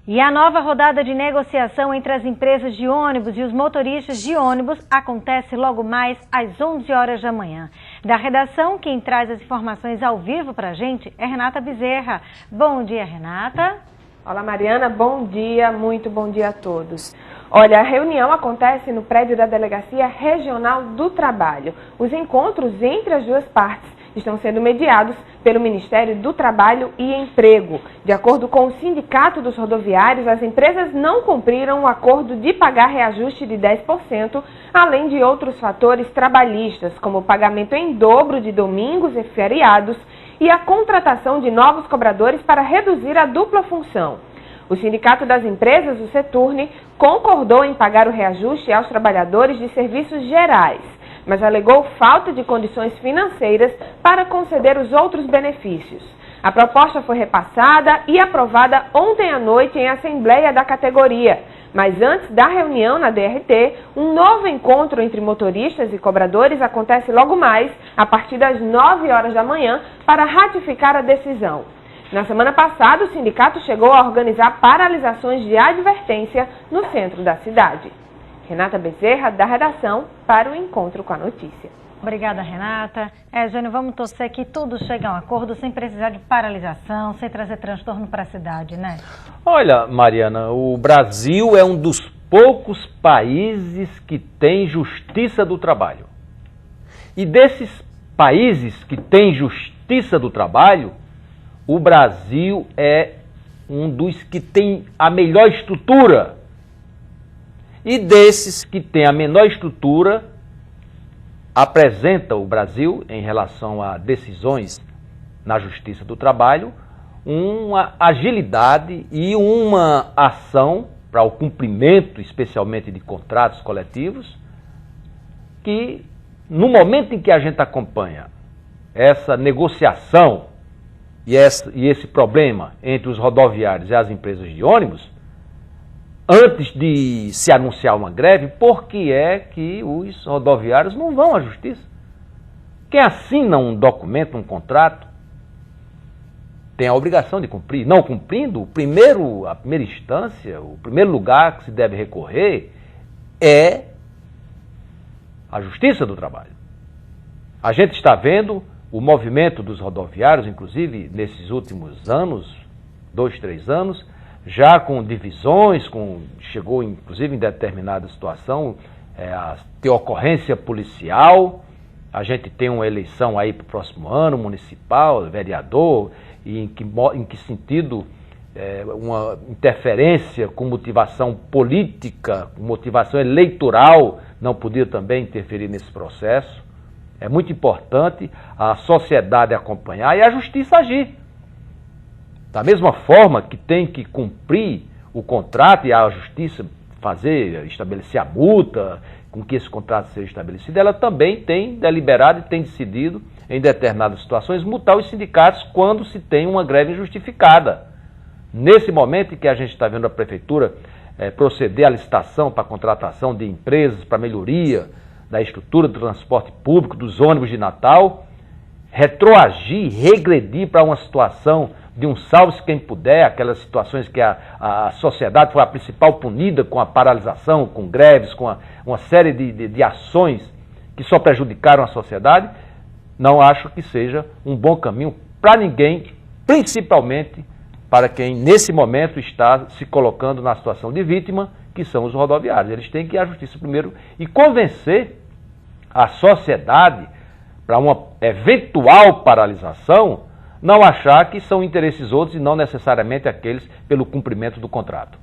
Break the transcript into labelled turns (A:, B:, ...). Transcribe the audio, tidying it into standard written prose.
A: E a nova rodada de negociação entre as empresas de ônibus e os motoristas de ônibus acontece logo mais às 11 horas da manhã. Da redação, quem traz as informações ao vivo para a gente é Renata Bezerra. Bom dia, Renata.
B: Olá, Mariana. Bom dia, muito bom dia a todos. Olha, a reunião acontece no prédio da Delegacia Regional do Trabalho. Os encontros entre as duas partes estão sendo mediados pelo Ministério do Trabalho e Emprego. De acordo com o Sindicato dos Rodoviários, as empresas não cumpriram o acordo de pagar reajuste de 10%, além de outros fatores trabalhistas, como o pagamento em dobro de domingos e feriados e a contratação de novos cobradores para reduzir a dupla função. O Sindicato das Empresas, o Seturne, concordou em pagar o reajuste aos trabalhadores de serviços gerais, mas alegou falta de condições financeiras para conceder os outros benefícios. A proposta foi repassada e aprovada ontem à noite em assembleia da categoria, mas antes da reunião na DRT, um novo encontro entre motoristas e cobradores acontece logo mais, a partir das 9 horas da manhã, para ratificar a decisão. Na semana passada, o sindicato chegou a organizar paralisações de advertência no centro da cidade. Renata Bezerra, da redação, para o Encontro com a Notícia.
A: Obrigada, Renata. Jânio, vamos torcer que tudo chegue a um acordo sem precisar de paralisação, sem trazer transtorno para a cidade, né?
C: Olha, Mariana, o Brasil é um dos poucos países que tem justiça do trabalho. E desses países que têm justiça do trabalho, o Brasil é um dos que tem a melhor estrutura. E desses que têm a menor estrutura, apresenta o Brasil, em relação a decisões na Justiça do Trabalho, uma agilidade e uma ação para o cumprimento, especialmente de contratos coletivos, que no momento em que a gente acompanha essa negociação e esse problema entre os rodoviários e as empresas de ônibus, antes de se anunciar uma greve, por que é que os rodoviários não vão à justiça? Quem assina um documento, um contrato, tem a obrigação de cumprir. Não cumprindo, a primeira instância, o primeiro lugar que se deve recorrer é a Justiça do Trabalho. A gente está vendo o movimento dos rodoviários, inclusive nesses últimos anos, 2, 3 anos, já com divisões, chegou inclusive em determinada situação a ter ocorrência policial. A gente tem uma eleição aí para o próximo ano, municipal, vereador, e em que sentido uma interferência com motivação política, com motivação eleitoral, não podia também interferir nesse processo. É muito importante a sociedade acompanhar e a justiça agir. Da mesma forma que tem que cumprir o contrato e a justiça estabelecer a multa com que esse contrato seja estabelecido, ela também tem deliberado e tem decidido, em determinadas situações, multar os sindicatos quando se tem uma greve injustificada. Nesse momento em que a gente está vendo a prefeitura proceder à licitação para a contratação de empresas para melhoria da estrutura do transporte público, dos ônibus de Natal, retroagir, regredir para uma situação de um salve-se quem puder, aquelas situações que a sociedade foi a principal punida com a paralisação, com greves, com uma série de ações que só prejudicaram a sociedade, não acho que seja um bom caminho para ninguém, principalmente para quem nesse momento está se colocando na situação de vítima, que são os rodoviários. Eles têm que ir à justiça primeiro e convencer a sociedade para uma eventual paralisação, não achar que são interesses outros e não necessariamente aqueles pelo cumprimento do contrato.